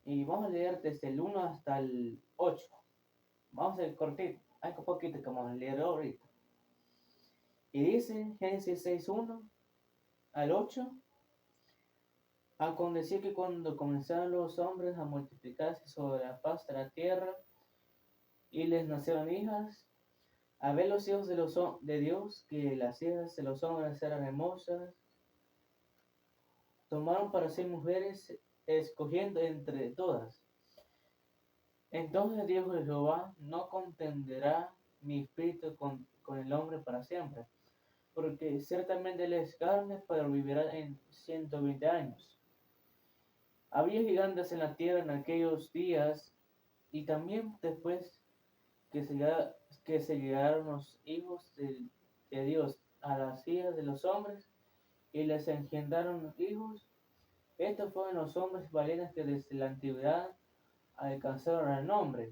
Y vamos a leer desde el 1 hasta el 8. Vamos a leer cortito, hay un poquito que vamos a leer ahorita. Y dice Génesis 6:1 al 8. Aconteció que cuando comenzaron los hombres a multiplicarse sobre la faz de la tierra, y les nacieron hijas, a ver los hijos de Dios, que las hijas de los hombres eran hermosas, tomaron para sí mujeres, escogiendo entre todas. Entonces dijo Jehová: no contenderá mi espíritu con el hombre para siempre, porque ciertamente él es carne, pero vivirá en 120 años. Había gigantes en la tierra en aquellos días, y también después que se llegaron los hijos de Dios a las hijas de los hombres, y les engendraron hijos. Estos fueron los hombres valientes que desde la antigüedad alcanzaron el nombre.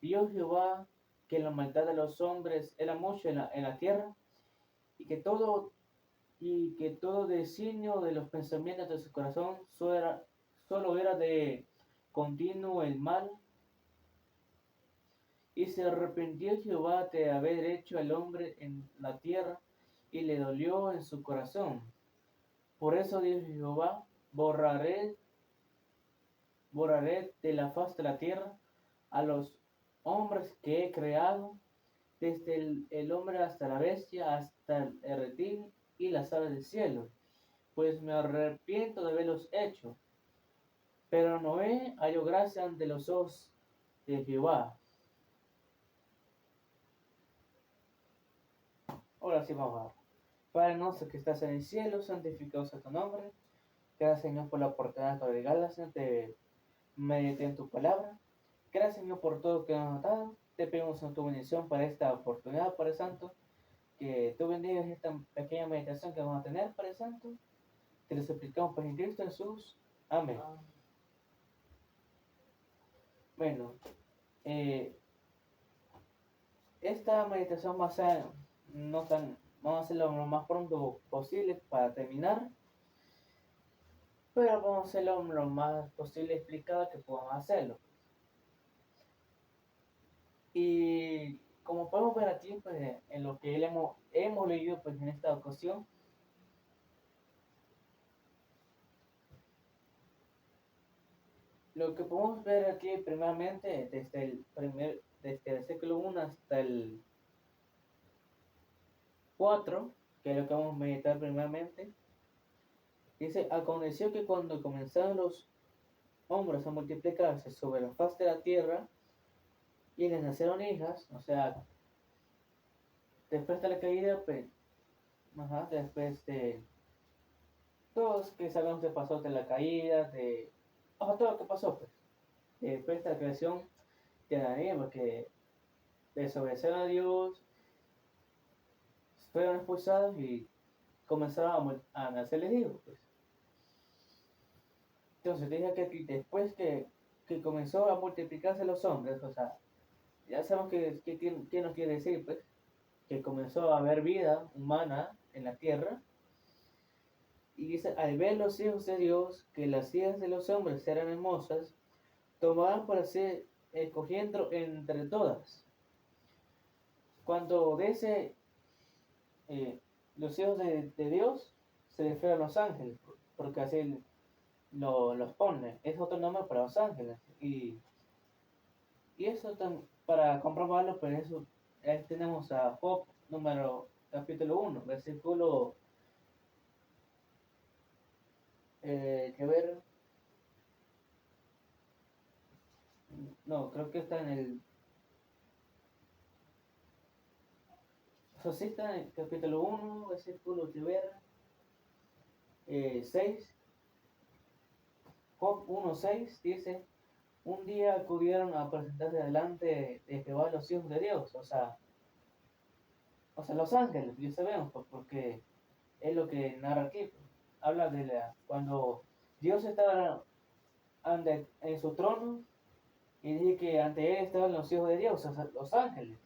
Vio Jehová que la maldad de los hombres era mucha en la tierra, y que todo designio de los pensamientos de su corazón solo era de continuo el mal. Y se arrepintió Jehová de haber hecho al hombre en la tierra, y le dolió en su corazón. Por eso dijo Jehová: borraré de la faz de la tierra a los hombres que he creado, desde el hombre hasta la bestia, hasta el reptil y las aves del cielo, pues me arrepiento de haberlos hecho. Pero Noé halló gracia ante los ojos de Jehová. Ahora sí vamos a ver. Padre nuestro que estás en el cielo, santificado sea tu nombre. Gracias, Señor, por la oportunidad que regalas, Señor, de meditar en tu palabra. Gracias, Señor, por todo lo que nos has dado. Te pedimos en tu bendición para esta oportunidad, Padre Santo. Que tú bendigas esta pequeña meditación que vamos a tener, Padre Santo. Te lo suplicamos por Cristo Jesús. Amén. Bueno, esta meditación va a ser vamos a hacerlo lo más pronto posible para terminar, pero vamos a hacerlo lo más posible explicado que podamos hacerlo. Y como podemos ver aquí, pues, en lo que hemos leído, pues, en esta ocasión, lo que podemos ver aquí primeramente desde el versículo 1 hasta el 4, que es lo que vamos a meditar primeramente, dice: aconteció que cuando comenzaron los hombres a multiplicarse sobre la faz de la tierra, y les nacieron hijas, o sea, después de la caída, pues, después de todos que sabemos que pasó de la caída, de todo lo que pasó, pues, después de la creación de Adán y Eva, que desobedecieron a Dios, fueron expulsados y comenzaron a nacerles hijos, pues. Entonces dije que aquí, después que comenzó a multiplicarse los hombres, o sea, ya sabemos qué nos quiere decir, pues, que comenzó a haber vida humana en la tierra. Y dice: al ver los hijos de Dios que las hijas de los hombres eran hermosas, tomaban para sí, escogiendo entre todas. Cuando dice los hijos de Dios, se refiere a los ángeles, porque así los pone. Es otro nombre para los ángeles. Y eso para comprobarlo, pues eso, ahí tenemos a Job, capítulo 1, versículo que ver. No, creo que está en el. Eso sí está en el capítulo 1, versículo que ver. 6. Job 1:6 dice: un día acudieron a presentarse delante de Jehová los hijos de Dios, o sea, los ángeles, ya sabemos, pues, porque es lo que narra aquí. Pues. Habla de cuando Dios estaba en su trono, y dice que ante él estaban los hijos de Dios, o sea, los ángeles.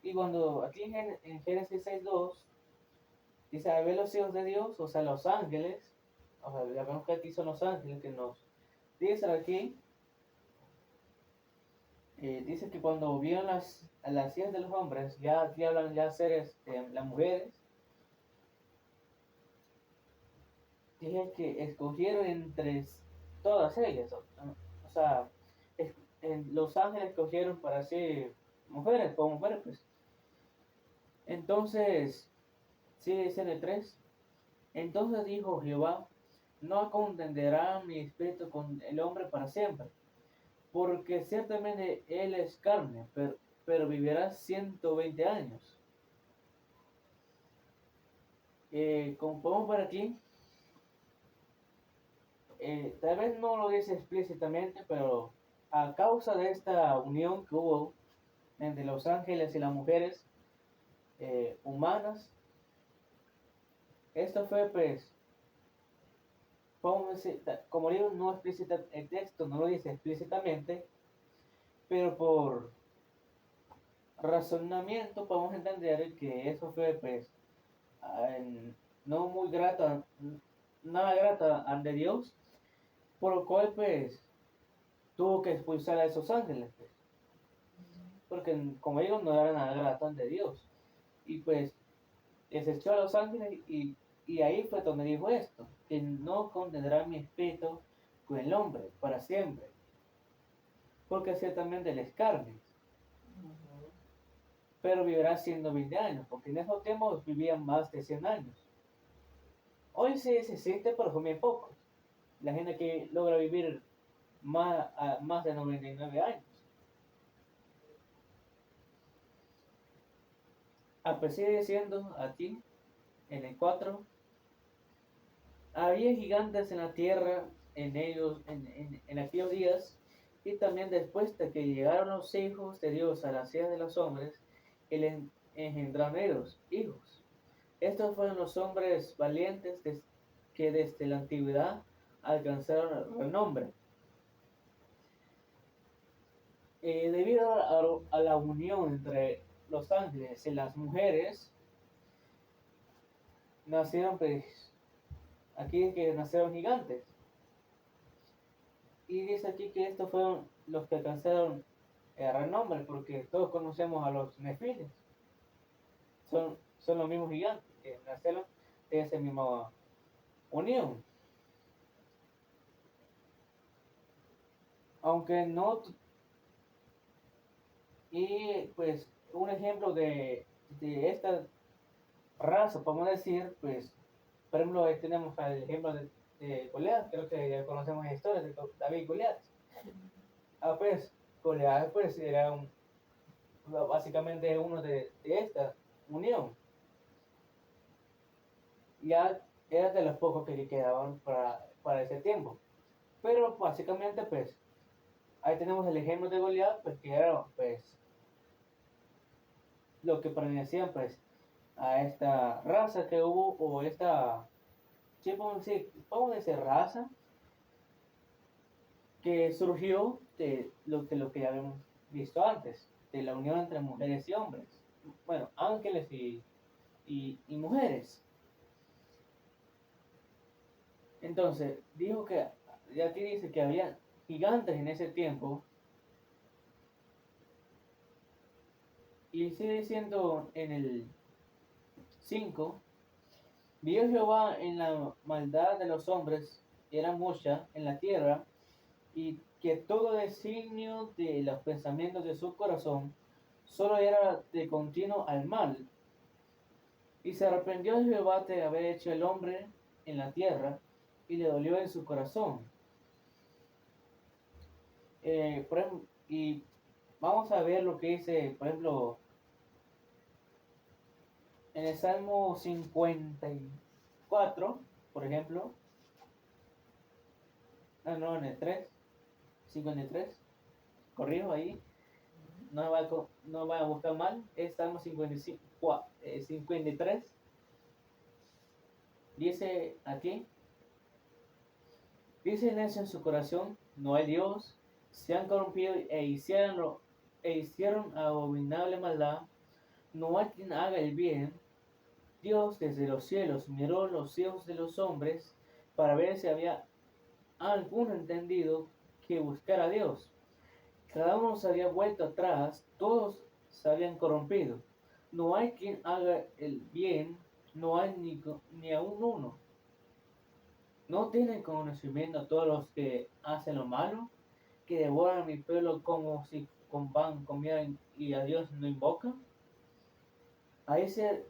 Y cuando aquí en Génesis 6:2 dice: a ver los hijos de Dios, o sea, los ángeles, o sea, ya vemos que aquí son los ángeles que nos dice aquí, dice que cuando vieron a las hijas de los hombres, ya aquí hablan ya seres, las mujeres, dije que escogieron entre todas ellas, o sea, los ángeles escogieron para ser mujeres, como mujeres, pues. Entonces, sí dice en el 3, entonces dijo Jehová, no contenderá mi espíritu con el hombre para siempre, porque ciertamente él es carne, pero vivirá 120 años. Como podemos ver aquí, tal vez no lo dice explícitamente, pero a causa de esta unión que hubo entre los ángeles y las mujeres humanas, esto fue pues, como digo, no explícita, el texto no lo dice explícitamente, pero por razonamiento podemos entender que eso fue pues no muy grato, nada grato ante Dios, por lo cual pues tuvo que expulsar a esos ángeles, pues, porque como digo no era nada grato ante Dios, y pues desechó a los ángeles y ahí fue donde dijo esto, que no contendrá mi espíritu con el hombre para siempre, porque ciertamente él es carne, pero vivirá 120 años, porque en esos tiempos vivían más de 100 años. Hoy sí se siente, pero son bien pocos. La gente que logra vivir más de 99 años. Pues sigue diciendo aquí, en el 4, había gigantes en la tierra en aquellos días, y también después de que llegaron los hijos de Dios a las hijas de los hombres, él engendraron ellos hijos. Estos fueron los hombres valientes que desde la antigüedad alcanzaron renombre. Debido a la unión entre los ángeles y las mujeres, nacieron, pues, aquí que nacieron gigantes. Y dice aquí que estos fueron los que alcanzaron renombre, porque todos conocemos a los nefiles. Son los mismos gigantes que nacieron de esa misma unión. Aunque no. Y pues un ejemplo de esta raza, podemos decir, pues, por ejemplo, ahí tenemos el ejemplo de Goliat, creo que ya conocemos la historia de David y Goliat. Pues, Goliat, pues, era básicamente uno de esta unión. Ya era de los pocos que quedaban para ese tiempo. Pero básicamente, pues, ahí tenemos el ejemplo de Goliat, pues, que era, pues, lo que pertenecían, pues, a esta raza que hubo, o esta, sí, podemos decir raza, que surgió de lo que ya habíamos visto antes, de la unión entre mujeres y hombres. Bueno, ángeles y mujeres. Entonces, dijo que, ya aquí dice que había gigantes en ese tiempo, y sigue diciendo en el 5, vio Jehová en la maldad de los hombres, era mucha en la tierra, y que todo designio de los pensamientos de su corazón solo era de continuo al mal. Y se arrepintió de Jehová de haber hecho el hombre en la tierra, y le dolió en su corazón. Y vamos a ver lo que dice, por ejemplo, en el Salmo 54, por ejemplo. No, en el 3, 53. Corrijo ahí. No va a buscar mal. Es Salmo 55, 53. Dice aquí. Dice necio en su corazón, no hay Dios. Se han corrompido hicieron abominable maldad. No hay quien haga el bien. Dios desde los cielos miró los hijos de los hombres para ver si había alguno entendido que buscar a Dios. Cada uno se había vuelto atrás, todos se habían corrompido. No hay quien haga el bien, no hay ni aún uno. ¿No tienen conocimiento todos los que hacen lo malo, que devoran mi pueblo como si con pan comieran y a Dios no invocan? Ahí se,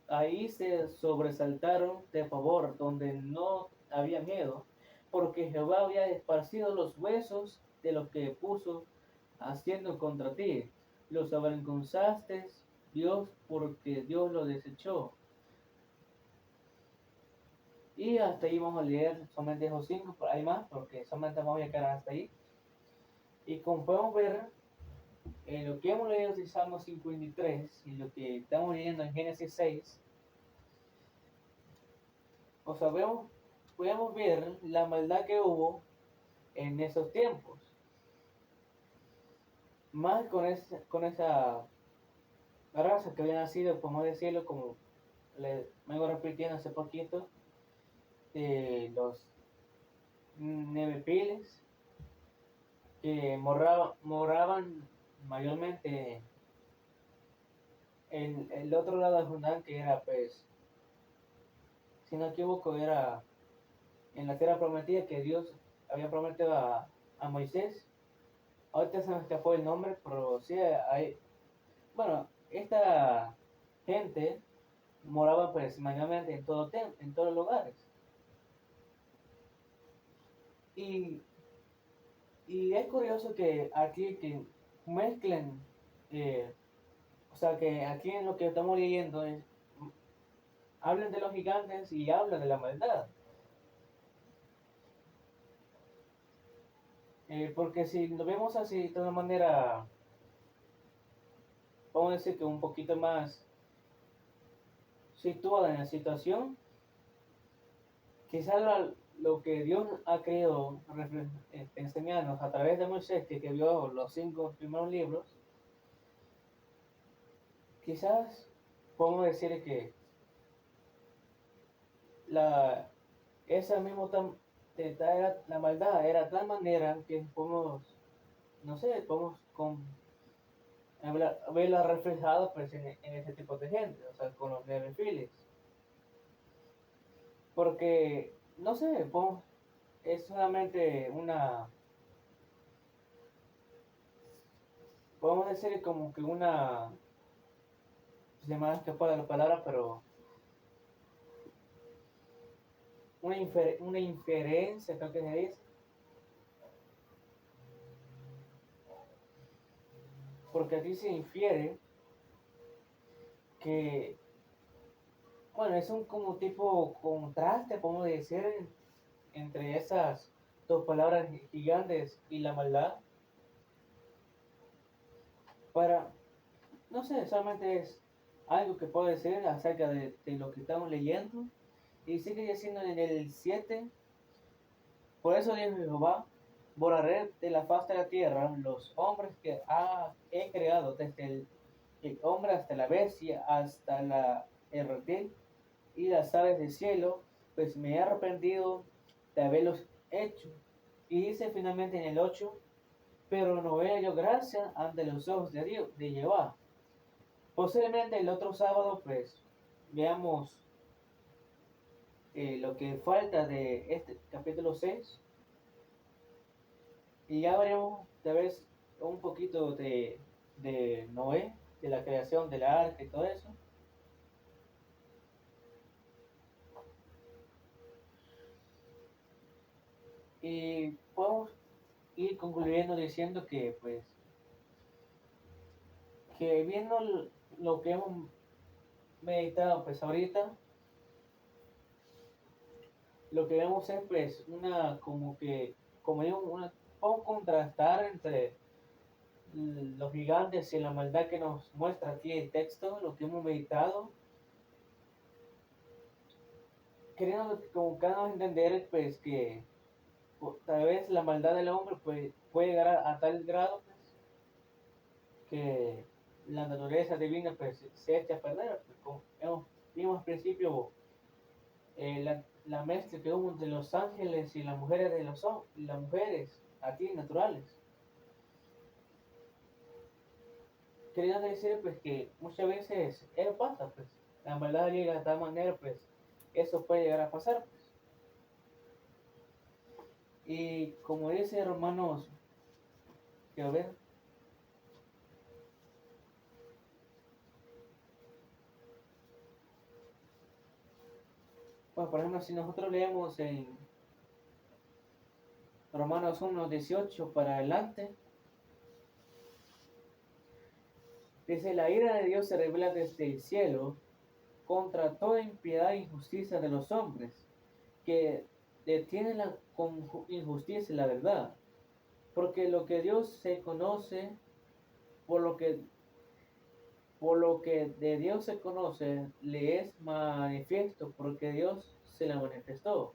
ahí se sobresaltaron de favor, donde no había miedo, porque Jehová había esparcido los huesos de los que puso haciendo contra ti. Los avergonzaste, Dios, porque Dios lo desechó. Y hasta ahí vamos a leer solamente esos 5, pero hay más, porque solamente vamos a quedar hasta ahí. Y como podemos ver, en lo que hemos leído de Salmo 53 y lo que estamos leyendo en Génesis 6, o sea, podemos ver la maldad que hubo en esos tiempos. Más con esa raza que había nacido, podemos decirlo, como le vengo repitiendo hace poquito, de los nevepiles, que moraban mayormente en el otro lado del Jordán, que era, pues, si no me equivoco, era en la tierra prometida que Dios había prometido a Moisés. Ahorita se me escapó el nombre, pero sí hay, bueno, esta gente moraba pues mayormente en todos los lugares. Y, y es curioso que aquí que mezclen, o sea que aquí en lo que estamos leyendo hablan de los gigantes y hablan de la maldad. Porque si lo vemos así de una manera, vamos a decir que un poquito más situada en la situación, quizás lo que Dios ha querido enseñarnos a través de Moisés, que escribió los 5 primeros libros, quizás podemos decir que la, esa misma la maldad era de tal manera que podemos, no sé, podemos verla reflejada pues, en ese tipo de gente, o sea, con los nevefiles. Porque, no sé, es solamente podemos decir como que se me ha escapado la palabra, pero una inferencia, creo que se dice, porque aquí se infiere que, bueno, es un como tipo contraste, podemos decir, entre esas dos palabras gigantes y la maldad, para, no sé, solamente es algo que puedo decir acerca de lo que estamos leyendo, y sigue diciendo en el 7, por eso dijo Jehová, borraré de la faz de la tierra los hombres que he creado, desde el hombre hasta la bestia, hasta el reptil y las aves del cielo, pues me he arrepentido de haberlos hecho. Y dice finalmente en el 8, pero no veo yo gracia ante los ojos de Dios, de Jehová. Posiblemente el otro sábado, pues, veamos lo que falta de este capítulo 6. Y ya veremos tal vez un poquito de Noé, de la creación del arca y todo eso. Y podemos ir concluyendo diciendo que, pues, que viendo lo que hemos meditado, pues ahorita, lo que vemos es, pues, como digo, podemos contrastar entre los gigantes y la maldad que nos muestra aquí el texto, lo que hemos meditado, queriendo como que darnos a entender, pues, que tal vez la maldad del hombre puede llegar a tal grado pues, que la naturaleza divina pues, se echa a perder. Pues, como vimos al principio, la mezcla que hubo entre los ángeles y las mujeres las mujeres aquí naturales. Quería decir pues que muchas veces eso pasa, pues la maldad llega de tal manera, pues eso puede llegar a pasar, pues. Y como dice Romanos, quiero ver, bueno, por ejemplo, si nosotros leemos en Romanos 1:18 para adelante, dice: la ira de Dios se revela desde el cielo contra toda impiedad e injusticia de los hombres, que detienen con injusticia la verdad. Porque lo que Dios se conoce, por lo que, por lo que de Dios se conoce, le es manifiesto, porque Dios se la manifestó.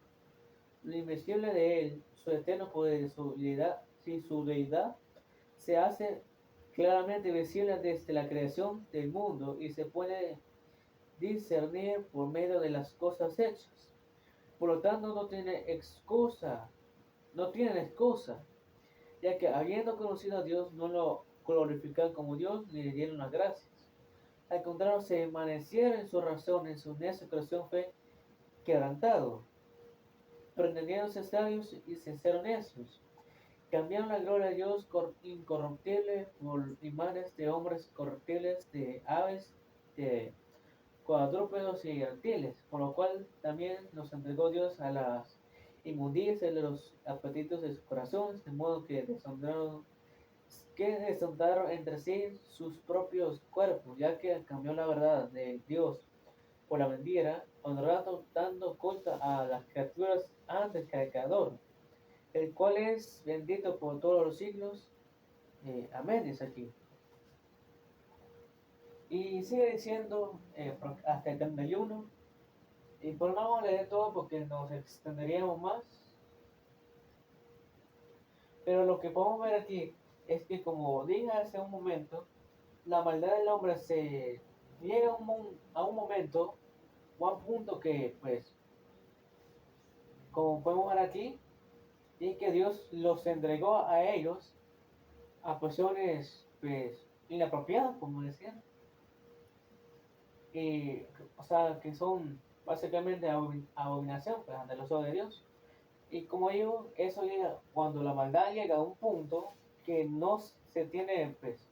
Lo invisible de Él, su eterno poder, su deidad, se hace claramente visible desde la creación del mundo y se puede discernir por medio de las cosas hechas. Por lo tanto, no tienen excusa, ya que habiendo conocido a Dios, no lo glorificaron como Dios ni le dieron las gracias. Al contrario, se envanecieron en su razón, en su necia corazón fue quebrantado, pretendiéndose sabios y se hicieron necios. Cambiaron la gloria de Dios incorruptible por imágenes de hombres corruptibles, de aves, de cuadrúpedos y reptiles, por lo cual también nos entregó Dios a las inmundicias de los apetitos de su corazón, de modo que desonraron entre sí sus propios cuerpos, ya que cambió la verdad de Dios por la mentira, honrando, dando culto a las criaturas antes que al Creador, el cual es bendito por todos los siglos. Amén, dice aquí. Y sigue diciendo hasta el 31. Y pues no vamos a leer todo porque nos extenderíamos más. Pero lo que podemos ver aquí es que, como dije hace un momento, la maldad del hombre se llega a un momento o a un punto que, pues, como podemos ver aquí, y que Dios los entregó a ellos a pasiones, pues, inapropiadas, como decían. Y, o sea, que son básicamente abominación, pues, ante los ojos de Dios. Y como digo, eso llega cuando la maldad llega a un punto que no se tiene, pues,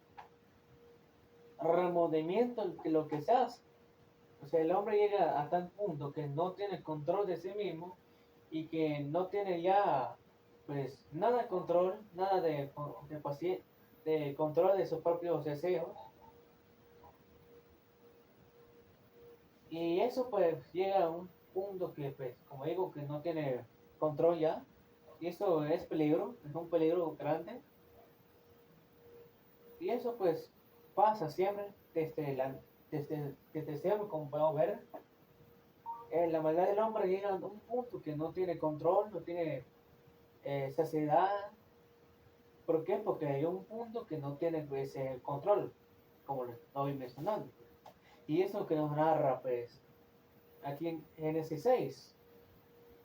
remordimiento en lo que se hace. O sea, el hombre llega a tal punto que no tiene control de sí mismo y que no tiene ya, pues, nada de control, nada de control de sus propios deseos. Y eso, pues, llega a un punto que, pues, como digo, que no tiene control ya. Y eso es peligro, es un peligro grande. Y eso pues pasa siempre desde siempre, como podemos ver. La maldad del hombre llega a un punto que no tiene control, no tiene saciedad. ¿Por qué? Porque hay un punto que no tiene pues, el control, como les estoy mencionando. Y eso que nos narra pues aquí en Génesis 6.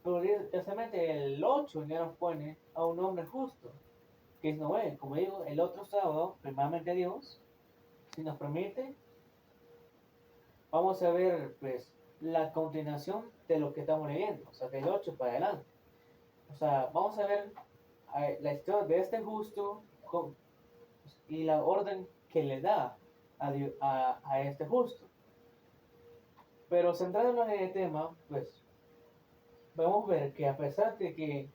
Pero precisamente el 8 ya nos pone a un hombre justo, que es Noé. Como digo, el otro sábado, primeramente Dios, si nos permite, vamos a ver pues la continuación de lo que estamos leyendo, o sea, del 8 para adelante. O sea, vamos a ver la historia de este justo y la orden que le da a este justo. Pero centrándonos en el tema, pues vamos a ver que a pesar de que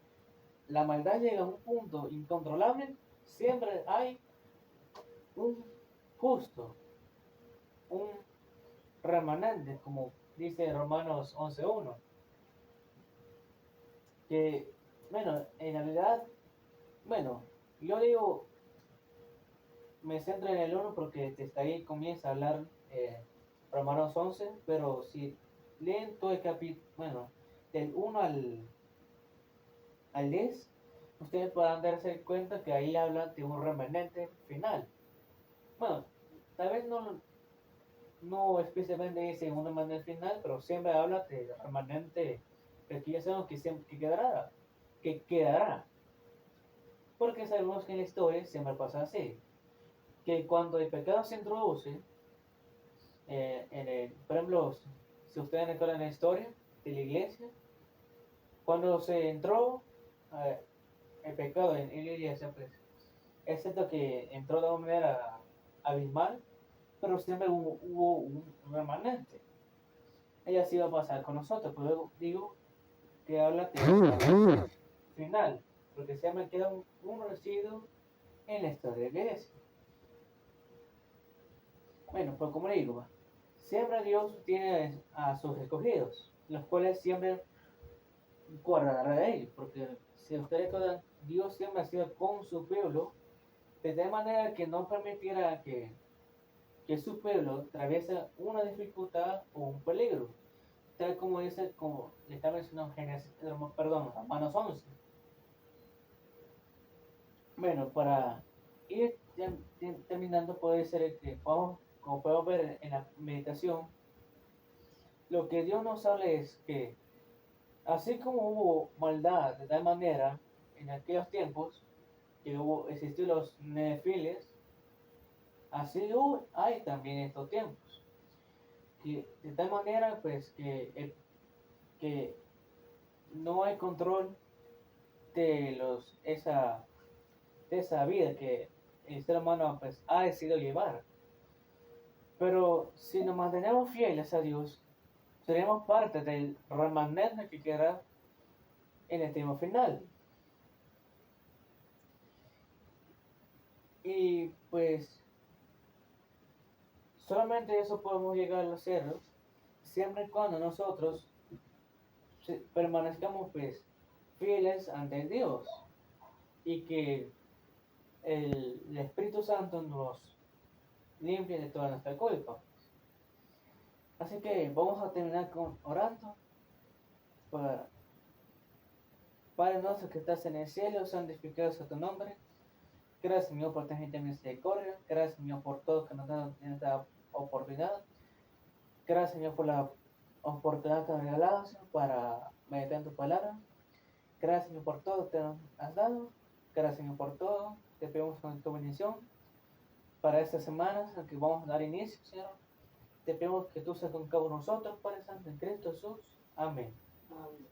la maldad llega a un punto incontrolable, siempre hay un justo, un remanente, como dice Romanos 11:1. Que, bueno, en realidad, bueno, yo digo, me centro en el 1 porque desde ahí comienza a hablar Romanos 11, pero si leen todo el capítulo, bueno, del 1 al 10, ustedes podrán darse cuenta que ahí habla de un remanente final. Bueno, tal vez no especialmente dice un remanente final, pero siempre habla de remanente pero que ya sabemos que siempre que quedará. Porque sabemos que en la historia siempre pasa así, que cuando el pecado se introduce, por ejemplo, si ustedes recuerdan la historia de la iglesia, cuando se entró eh, el pecado en la iglesia, pues, es cierto que entró de una manera abismal, pero siempre hubo un remanente. Y así va a pasar con nosotros, pero luego digo que habla de final, porque siempre queda un residuo en la historia de la iglesia. Bueno, pues como le digo, siempre Dios tiene a sus escogidos, los cuales siempre guardará de ellos, porque si ustedes recuerdan, Dios siempre ha sido con su pueblo, de tal manera que no permitiera que su pueblo atraviese una dificultad o un peligro, tal como dice, como le está mencionando Génesis, perdón, Romanos 11. Bueno, para ir terminando, puede ser que como podemos ver en la meditación, lo que Dios nos habla es que así como hubo maldad de tal manera en aquellos tiempos, que existió los nefiles, así hay también en estos tiempos. Que de tal manera, pues, que no hay control de esa vida que el ser humano, pues, ha decidido llevar. Pero si nos mantenemos fieles a Dios, seremos parte del remanente que quedará en el tiempo final. Y pues solamente eso podemos llegar a hacerlo siempre y cuando nosotros permanezcamos pues fieles ante Dios y que el Espíritu Santo nos limpie de toda nuestra culpa. Así que vamos a terminar con orando para Padre nuestro que estás en el cielo, santificado sea tu nombre. Gracias, Señor, por tu gente misericordia. Gracias, Señor, por todo que nos dan en esta oportunidad. Gracias, Señor, por la oportunidad que nos regalas para meditar en tu palabra. Gracias, Señor, por todo que nos has dado. Gracias, Señor, por todo. Te pedimos con tu bendición para estas semanas en que vamos a dar inicio, Señor. Te pedimos que tú seas con cada uno de nosotros, Padre Santo, en Cristo Jesús. Amén.